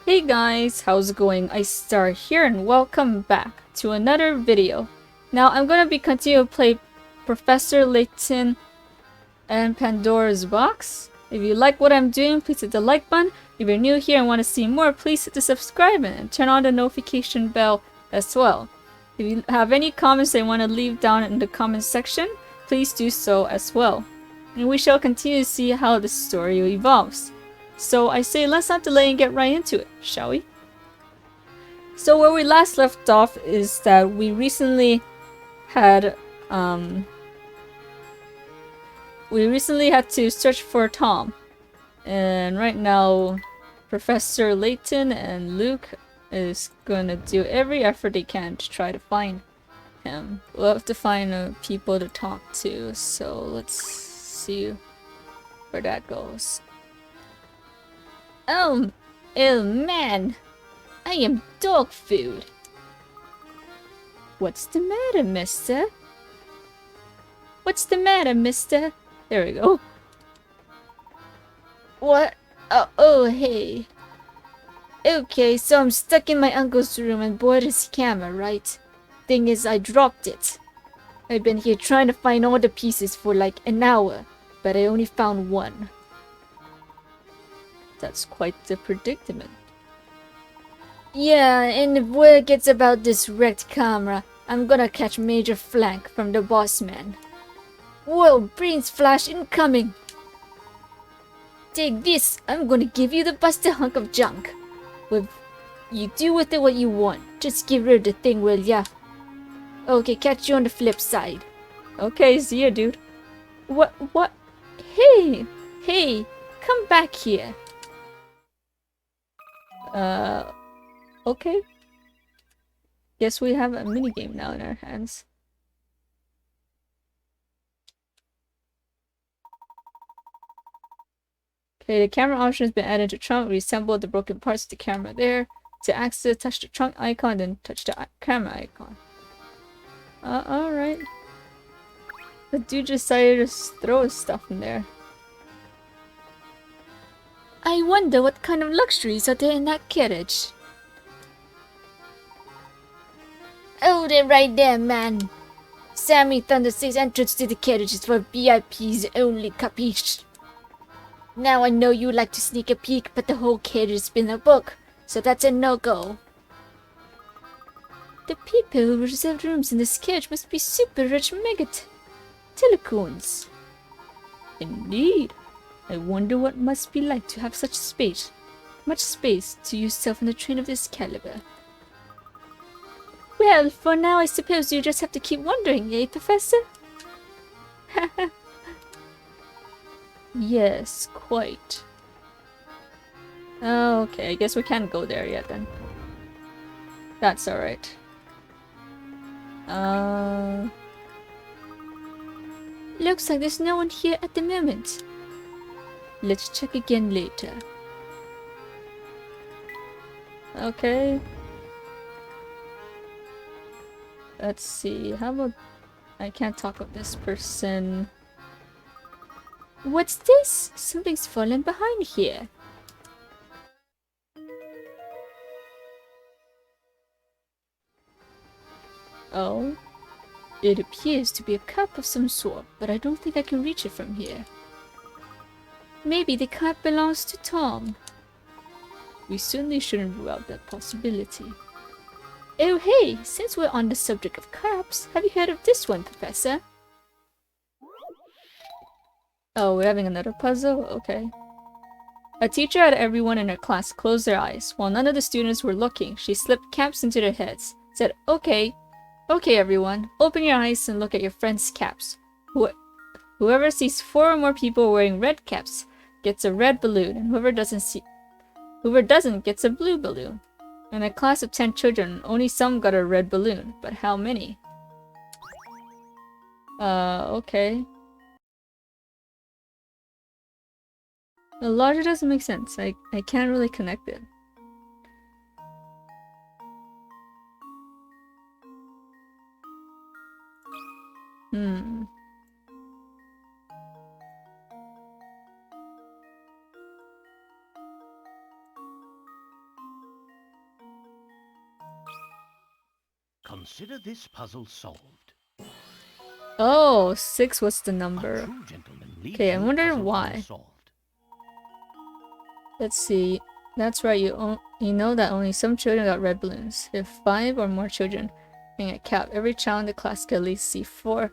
Hey guys, how's it going? iStar here and welcome back to another video. Now I'm gonna be continuing to play Professor Layton and Pandora's Box. If you like what I'm doing, please hit the like button. If you're new here and want to see more, please hit the subscribe button and turn on the notification bell as well. If you have any comments that you want to leave down in the comment section, please do so as well. And we shall continue to see how the story evolves. So I say let's not delay and get right into it, shall we? So where we last left off is that we recently had to search for Tom. And right now Professor Layton and Luke is gonna do every effort they can to try to find him. We'll have to find people to talk to, so let's see where that goes. Oh man, I am dog food. What's the matter, mister? What's the matter, mister? There we go. What? Oh, hey. Okay, so I'm stuck in my uncle's room and bored his camera, right? Thing is, I dropped it. I've been here trying to find all the pieces for like an hour, but I only found one. That's quite the predicament. Yeah, and if word gets about this wrecked camera, I'm gonna catch major flank from the boss man. Whoa, brains flash incoming! Take this, I'm gonna give you the busted hunk of junk. Well, you do with it what you want, just get rid of the thing, will ya? Okay, catch you on the flip side. Okay, see ya, dude. What? Hey, come back here. Okay. Guess we have a minigame now in our hands. Okay, the camera option has been added to trunk. Reassemble the broken parts of the camera there. To access, touch the trunk icon, then touch the camera icon. Alright. The dude decided to throw his stuff in there. I wonder what kind of luxuries are there in that carriage. Oh, they're right there, man. Sammy Thunder says entrance to the carriage is for VIPs only, capiche? Now I know you like to sneak a peek, but the whole carriage has been a book, so that's a no-go. The people who reserve rooms in this carriage must be super rich telecoons. Indeed. I wonder what it must be like to have much space to yourself in a train of this caliber. Well, for now I suppose you just have to keep wondering, eh, Professor? Yes, quite. Oh, okay, I guess we can't go there yet then. That's alright. Looks like there's no one here at the moment. Let's check again later. Okay. Let's see, how about... I can't talk with this person. What's this? Something's fallen behind here. Oh? It appears to be a cup of some sort, but I don't think I can reach it from here. Maybe the cup belongs to Tom. We certainly shouldn't rule out that possibility. Oh hey, since we're on the subject of cups, have you heard of this one, Professor? Oh, we're having another puzzle? Okay. A teacher had everyone in her class close their eyes. While none of the students were looking, she slipped caps into their heads. Said, okay everyone, open your eyes and look at your friends' caps. Whoever sees 4 or more people wearing red caps gets a red balloon, and whoever doesn't gets a blue balloon. In a class of 10 children, only some got a red balloon, but how many? Okay. The logic doesn't make sense. I can't really connect it. Consider this puzzle solved. Oh, 6 was the A number. true gentleman leaves Okay, I no wonder puzzle why. unsolved. Let's see. That's right, you know that only some children got red balloons. If 5 or more children hang a cap, every child in the class can at least see 4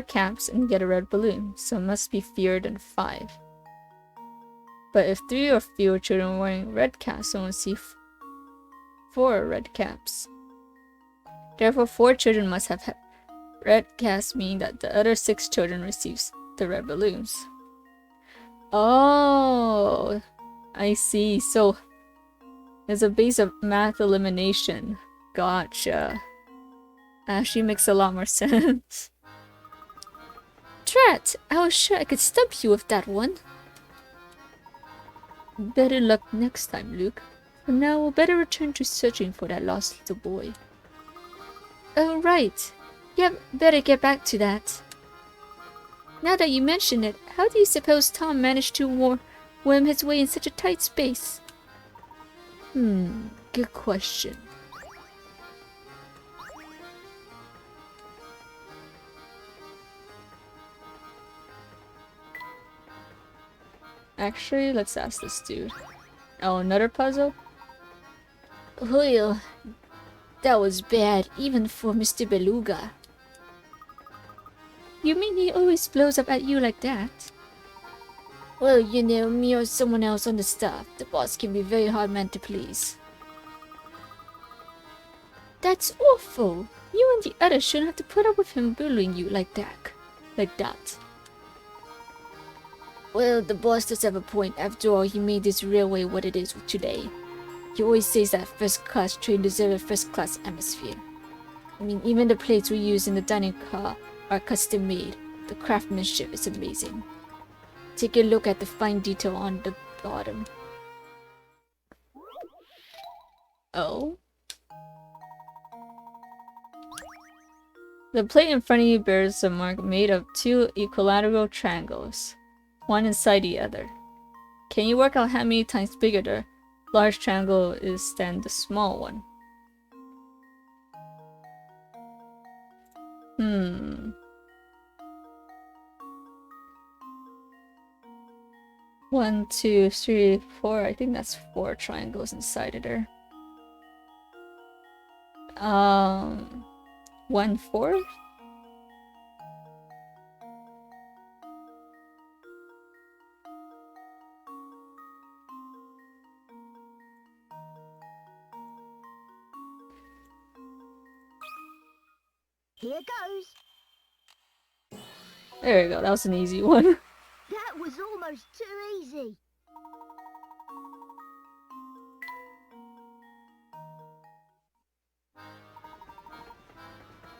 caps and get a red balloon, so it must be fewer than 5. But if 3 or fewer children are wearing red caps, someone will see 4 red caps. Therefore, 4 children must have red caps, meaning that the other 6 children receives the red balloons. Oh, I see. So there's a base of math elimination. Gotcha. Actually makes a lot more sense. Drat! I was sure I could stump you with that one. Better luck next time, Luke. For now, we'll better return to searching for that lost little boy. Oh, right. Yep, better get back to that. Now that you mention it, how do you suppose Tom managed to worm his way in such a tight space? Good question. Actually, let's ask this dude. Oh, another puzzle? Well, that was bad, even for Mr. Beluga. You mean he always blows up at you like that? Well, you know, me or someone else on the staff, the boss can be a very hard man to please. That's awful! You and the others shouldn't have to put up with him bullying you like that. Well, the boss does have a point. After all, he made this railway what it is today. He always says that first-class train deserves a first-class atmosphere. I mean, even the plates we use in the dining car are custom-made. The craftsmanship is amazing. Take a look at the fine detail on the bottom. Oh? The plate in front of you bears a mark made of 2 equilateral triangles, one inside the other. Can you work out how many times bigger the large triangle is than the small one? 1, 2, 3, 4. I think that's 4 triangles inside of there. 1/4? Here goes. There we go, that was an easy one. That was almost too easy.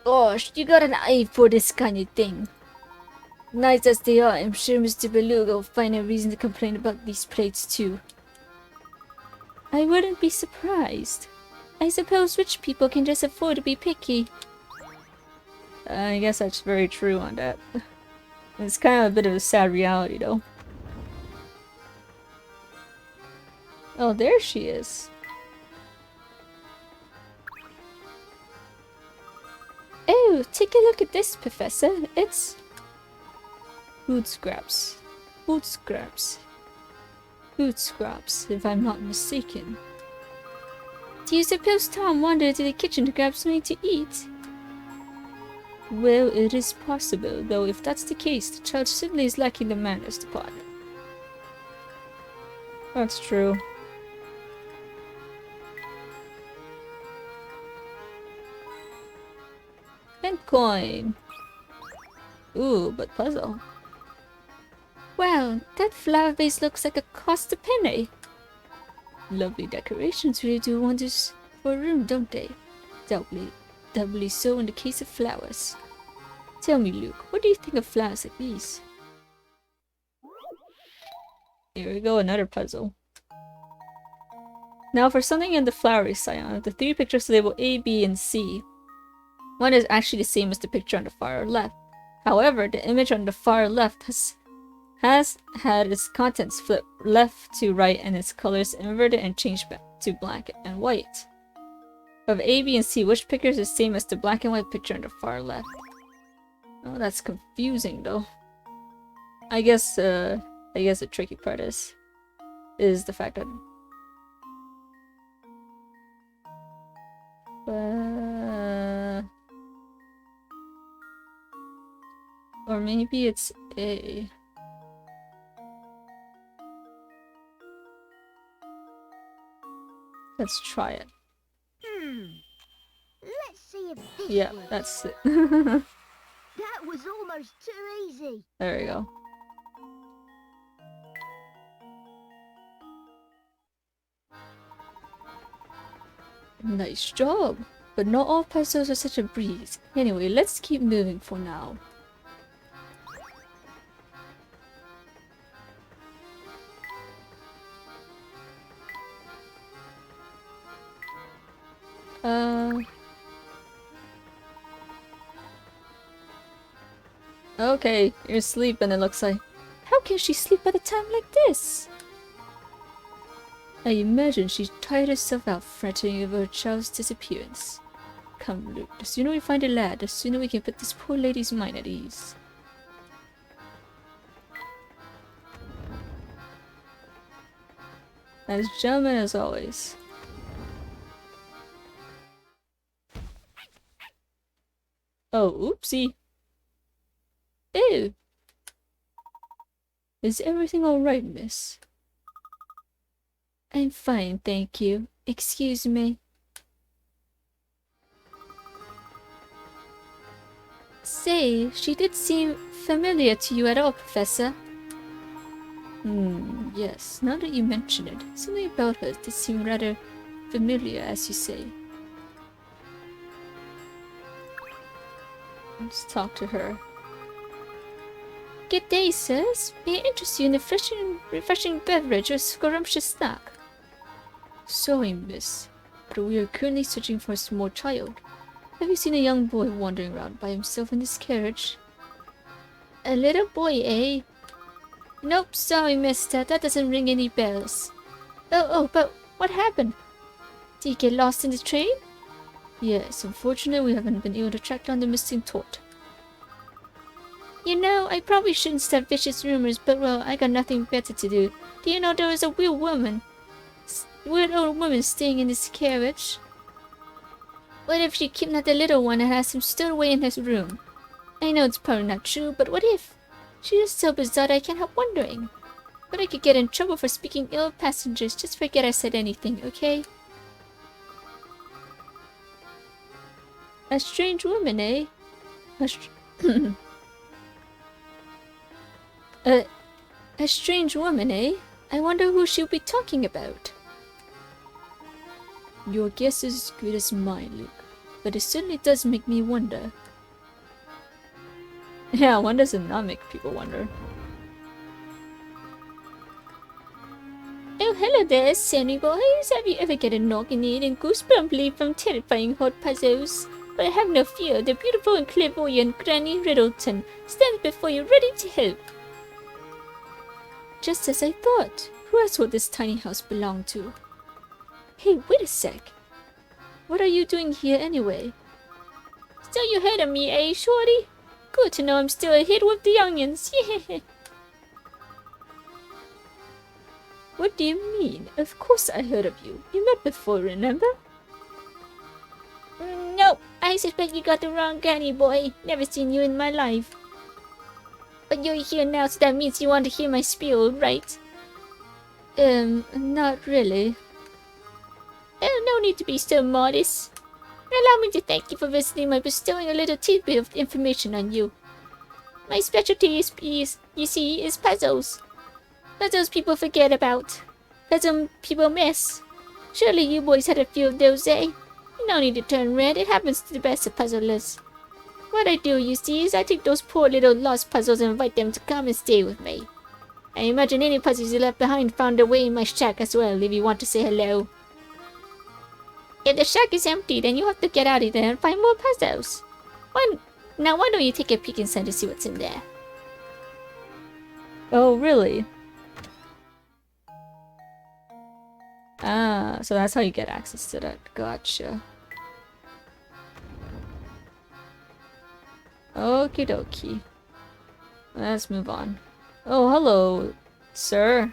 Gosh, you got an eye for this kind of thing. Nice as they are, I'm sure Mr. Beluga will find a reason to complain about these plates too. I wouldn't be surprised. I suppose rich people can just afford to be picky. I guess that's very true on that. It's kind of a bit of a sad reality though. Oh, there she is. Oh, take a look at this, Professor. It's... Food scraps. Food scraps. Food scraps, if I'm not mistaken. Do you suppose Tom wandered to the kitchen to grab something to eat? Well, it is possible, though if that's the case, the child simply is lacking the manners department. That's true. And coin. Ooh, but puzzle. Wow, that flower vase looks like it cost a penny. Lovely decorations really do wonders for a room, don't they? Doubly so in the case of flowers. Tell me, Luke, what do you think of flowers like these? Here we go, another puzzle. Now for something in the flowery scion, the 3 pictures labeled A, B, and C. One is actually the same as the picture on the far left. However, the image on the far left has had its contents flipped left to right and its colors inverted and changed back to black and white. of A, B, and C, which picture is the same as the black and white picture on the far left? Oh, that's confusing though. I guess the tricky part is the fact that or maybe it's A. Let's try it. Let's see if this Yeah, works. that's it. That was almost too easy. There we go. Nice job! But not all puzzles are such a breeze. Anyway, let's keep moving for now. Okay, you're sleeping, it looks like. How can she sleep at a time like this? I imagine she tired herself out fretting over her child's disappearance. Come, Luke, the sooner we find the lad, the sooner we can put this poor lady's mind at ease. As gentlemen as always. Oh, oopsie. Ew. Is everything alright, miss? I'm fine, thank you. Excuse me. Say, she did seem familiar to you at all, Professor. Yes, now that you mention it, something about her did seem rather familiar, as you say. Let's talk to her. Good day, sirs. May I interest you in a refreshing beverage or scrumptious snack? Sorry, miss, but we are currently searching for a small child. Have you seen a young boy wandering around by himself in this carriage? A little boy, eh? Nope, sorry, mister. That doesn't ring any bells. Oh, but what happened? Did he get lost in the train? Yes, unfortunately we haven't been able to track down the missing tot. You know, I probably shouldn't start vicious rumors, but well, I got nothing better to do. Do you know there was a weird old woman staying in this carriage? What if she kidnapped the little one and has him stowed away in his room? I know it's probably not true, but what if? She is so bizarre I can't help wondering. But I could get in trouble for speaking ill of passengers. Just forget I said anything, okay? A strange woman, eh? A strange woman, eh? I wonder who she'll be talking about. Your guess is as good as mine, Luke. But it certainly does make me wonder. Yeah, when does it not make people wonder? Oh, hello there, Sammy boys. Have you ever get a noggin and goosebump from terrifying hot puzzles? But have no fear, the beautiful and clairvoyant Granny Riddleton stands before you ready to help. Just as I thought. Who else would this tiny house belong to? Hey, wait a sec. What are you doing here anyway? So you heard of me, eh, shorty? Good to know I'm still a hit with the onions. What do you mean? Of course I heard of you. You met before, remember? Nope. I suspect you got the wrong granny, boy. Never seen you in my life. But you're here now, so that means you want to hear my spiel, right? Not really. Oh, no need to be so modest. Allow me to thank you for visiting by bestowing a little tidbit of information on you. My specialty you see, is puzzles. Puzzles people forget about. Puzzles people miss. Surely you boys had a few of those, eh? No need to turn red, it happens to the best of puzzlers. What I do, you see, is I take those poor little lost puzzles and invite them to come and stay with me. I imagine any puzzles you left behind found their way in my shack as well, if you want to say hello. If the shack is empty, then you have to get out of there and find more puzzles. Why don't you take a peek inside to see what's in there? Oh, really? Ah, so that's how you get access to that. Gotcha. Okie dokie. Let's move on. Oh, hello, sir.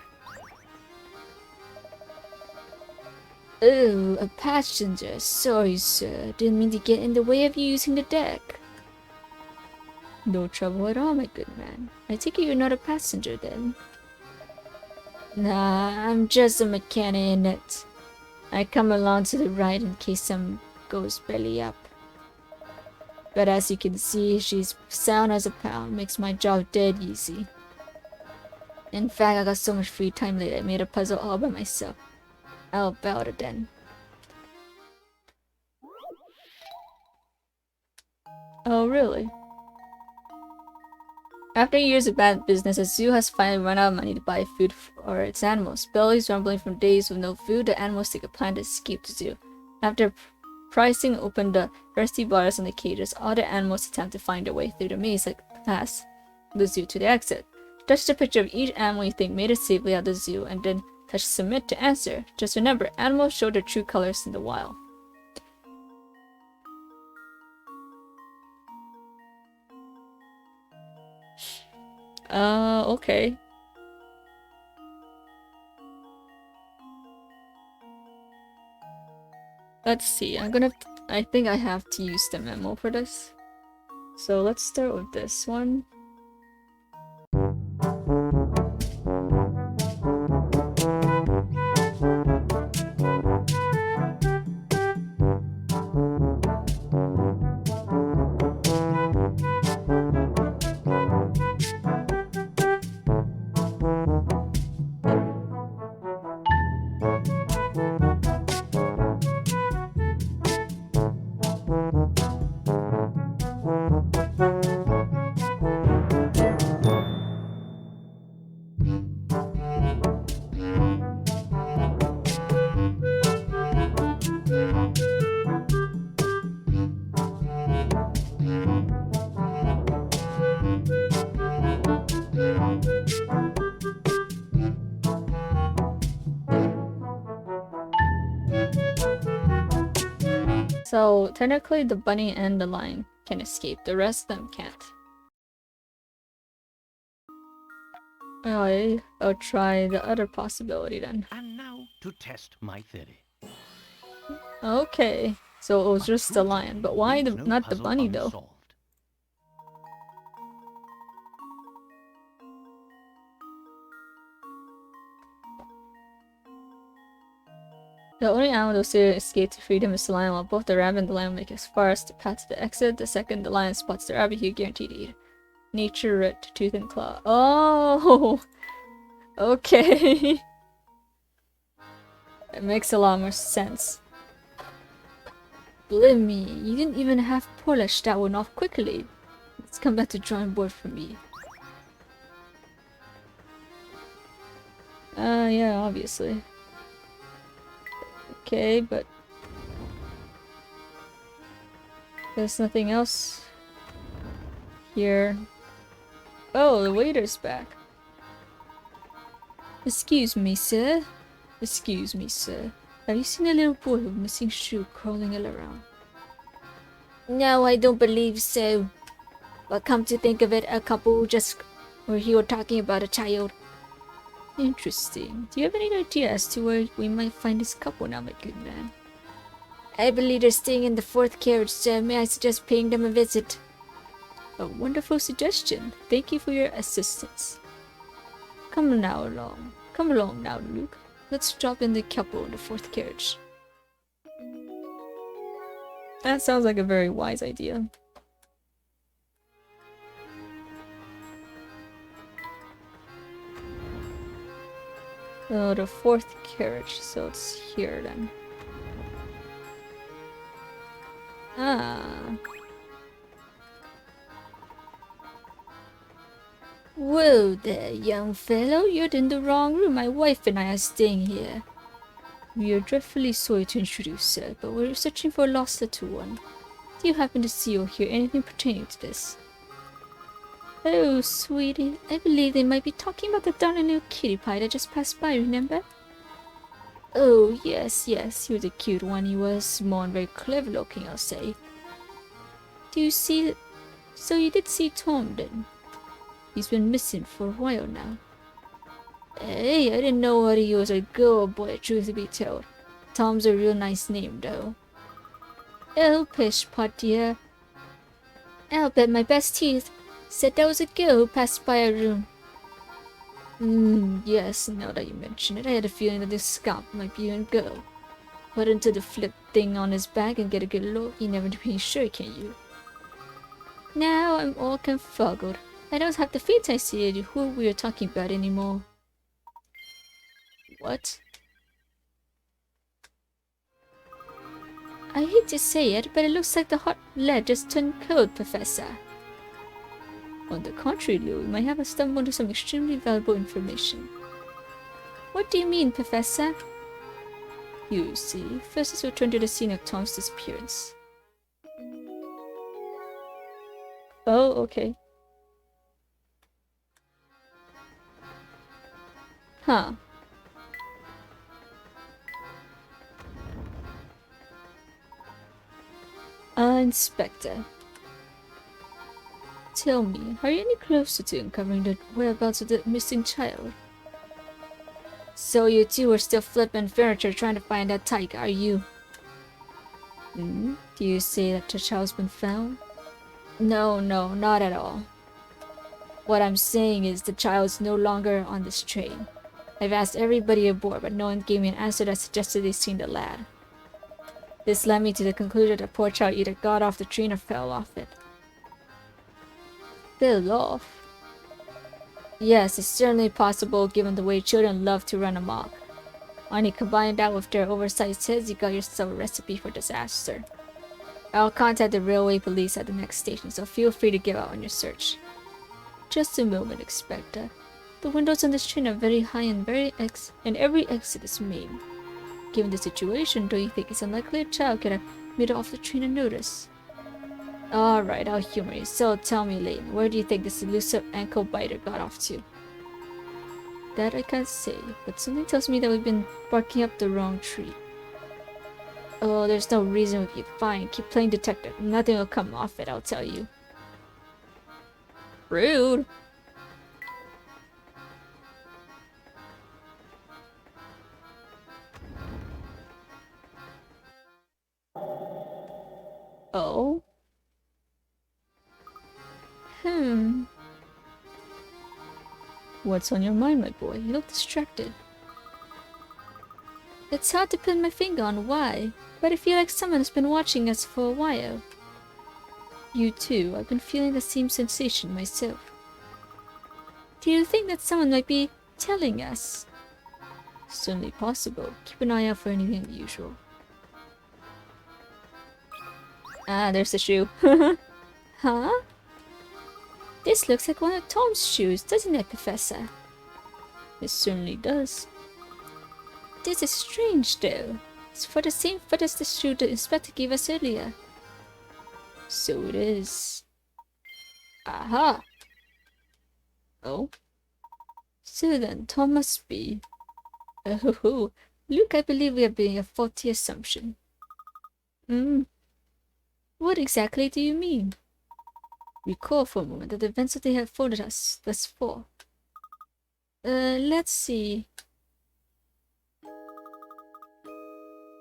Oh, a passenger. Sorry, sir. Didn't mean to get in the way of you using the deck. No trouble at all, my good man. I take it you're not a passenger, then? Nah, I'm just a mechanic in it. I come along to the right in case some goes belly up. But as you can see, she's sound as a pound. Makes my job dead easy. In fact, I got so much free time lately, I made a puzzle all by myself. How about it then? Oh, really? After years of bad business, a zoo has finally run out of money to buy food for its animals. Bellies rumbling from days with no food, the animals take a plan to escape the zoo. After pricing open the thirsty bars in the cages, all the animals attempt to find their way through the maze that pass the zoo to the exit. Touch the picture of each animal you think made it safely out of the zoo, and then touch submit to answer. Just remember, animals show their true colors in the wild. Okay. Let's see, I think I have to use the memo for this. So let's start with this one. So technically the bunny and the lion can escape, the rest of them can't. I'll try the other possibility then. And now to test my theory. Okay, so it was just the lion, but why Leaves no not the puzzle bunny though? unsolved. The only animal that will escape to freedom is the lion, while both the rabbit and the lion make as far as the path to the exit. The second the lion spots the rabbit, he guaranteed to eat it. Nature writ, tooth and claw. Oh! Okay. It makes a lot more sense. Believe me, you didn't even have polish that one off quickly. Let's come back to drawing board for me. Yeah, obviously. Okay, but there's nothing else here. Oh, the waiter's back. Excuse me, sir. Excuse me, sir. Have you seen a little boy with a missing shoe crawling all around? No, I don't believe so. But come to think of it, a couple just were here talking about a child. Interesting. Do you have any idea as to where we might find this couple now, my good man? I believe they're staying in the fourth carriage, sir. May I suggest paying them a visit? A wonderful suggestion. Thank you for your assistance. Come along now, Luke. Let's drop in the couple in the fourth carriage. That sounds like a very wise idea. Oh, the fourth carriage, so it's here then. Ah. Whoa there, young fellow, you're in the wrong room. My wife and I are staying here. We are dreadfully sorry to introduce, sir, but we're searching for a lost little one. Do you happen to see or hear anything pertaining to this? Oh, sweetie, I believe they might be talking about the darling little kitty pie that just passed by, remember? Oh, yes, he was a cute one, he was. Small and very clever looking, I'll say. Do you see So you did see Tom then? He's been missing for a while now. Hey, I didn't know whether he was a girl or boy, truth to be told. Tom's a real nice name, though. Oh, pish, pot dear. I'll bet my best teeth said that was a girl who passed by our room. Yes, now that you mention it, I had a feeling that this scamp might be a girl. But until the flip thing on his back and get a good look, you never be sure, can you? Now I'm all confuzzled. I don't have the faintest idea who we are talking about anymore. What? I hate to say it, but it looks like the hot lead just turned cold, Professor. On the contrary, Lou, we might have stumbled into some extremely valuable information. What do you mean, Professor? You see, first let's return to the scene of Tom's disappearance. Oh, okay. Huh. Inspector. Tell me, are you any closer to uncovering the whereabouts of the missing child? So you two are still flipping furniture trying to find that tiger, are you? Do you say that the child's been found? No, not at all. What I'm saying is the child's no longer on this train. I've asked everybody aboard, but no one gave me an answer that suggested they'd seen the lad. This led me to the conclusion that the poor child either got off the train or fell off it. Fell off? Yes, it's certainly possible given the way children love to run amok. When you combine that with their oversized heads, you got yourself a recipe for disaster. I'll contact the railway police at the next station, so feel free to give out on your search. Just a moment, Inspector. The windows on this train are very high and every exit is main. Given the situation, don't you think it's unlikely a child could have made it off the train unnoticed? Alright, I'll humor you. So tell me, Layton, where do you think this elusive ankle biter got off to? That I can't say, but something tells me that we've been barking up the wrong tree. Oh, there's no reason with you. Fine, keep playing detective. Nothing will come off it, I'll tell you. Rude. Oh? What's on your mind, my boy? You look distracted. It's hard to pin my finger on why, but I feel like someone has been watching us for a while. You too, I've been feeling the same sensation myself. Do you think that someone might be telling us? Certainly possible. Keep an eye out for anything unusual. Ah, there's the shoe. Huh? This looks like one of Tom's shoes, doesn't it, Professor? It certainly does. This is strange, though. It's for the same foot as the shoe the inspector gave us earlier. So it is. Aha! Oh? So then, Tom must be... Oh, Luke, I believe we are being a faulty assumption. What exactly do you mean? Recall for a moment the events that they have folded us thus far. Let's see.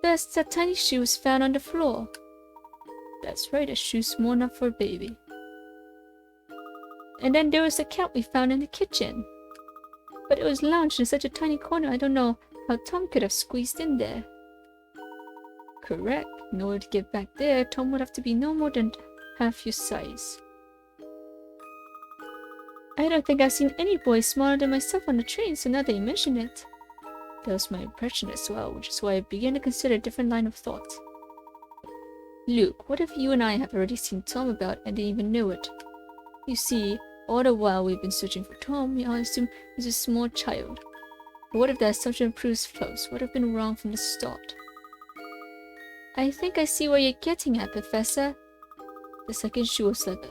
First, that tiny shoe was found on the floor. That's right, a shoe small enough for a baby. And then there was the cat we found in the kitchen. But it was lounged in such a tiny corner, I don't know how Tom could have squeezed in there. Correct. In order to get back there, Tom would have to be no more than half your size. I don't think I've seen any boy smaller than myself on the train, so now that you mention it. That was my impression as well, which is why I began to consider a different line of thought. Luke, what if you and I have already seen Tom about and didn't even know it? You see, all the while we've been searching for Tom, we all assume he's a small child. But what if that assumption proves false? What have been wrong from the start? I think I see where you're getting at, Professor. The second shoe was like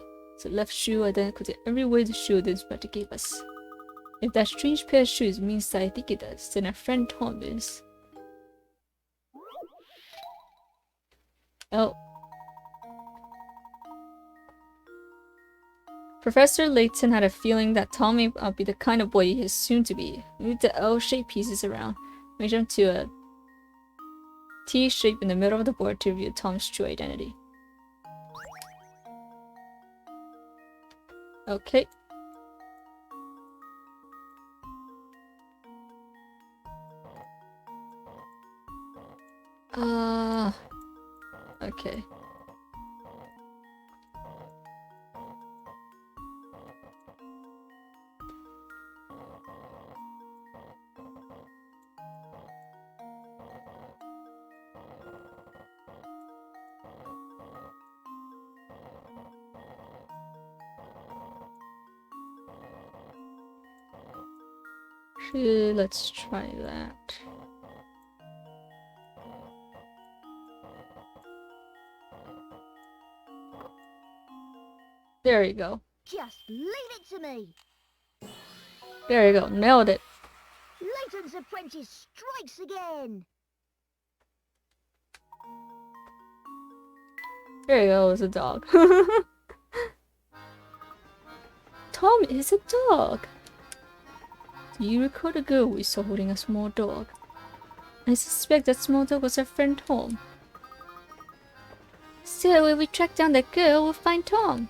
the left shoe identical to every way the shoe the inspector gave us. If that strange pair of shoes means that I think it does, then our friend Tom is. Oh. Professor Layton had a feeling that Tom may not be the kind of boy he is soon to be. Move the L-shaped pieces around. Make them to a T shape in the middle of the board to reveal Tom's true identity. Okay. Okay. Let's try that. There you go. Just leave it to me. There you go. Nailed it. Layton's apprentice strikes again. There you go. It's a dog. Tom is a dog. Do you recall the girl we saw holding a small dog? I suspect that small dog was her friend Tom. So if we track down that girl, we'll find Tom.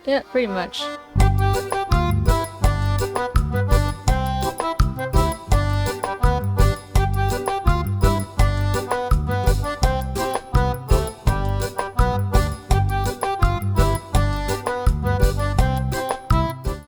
Yeah, pretty much.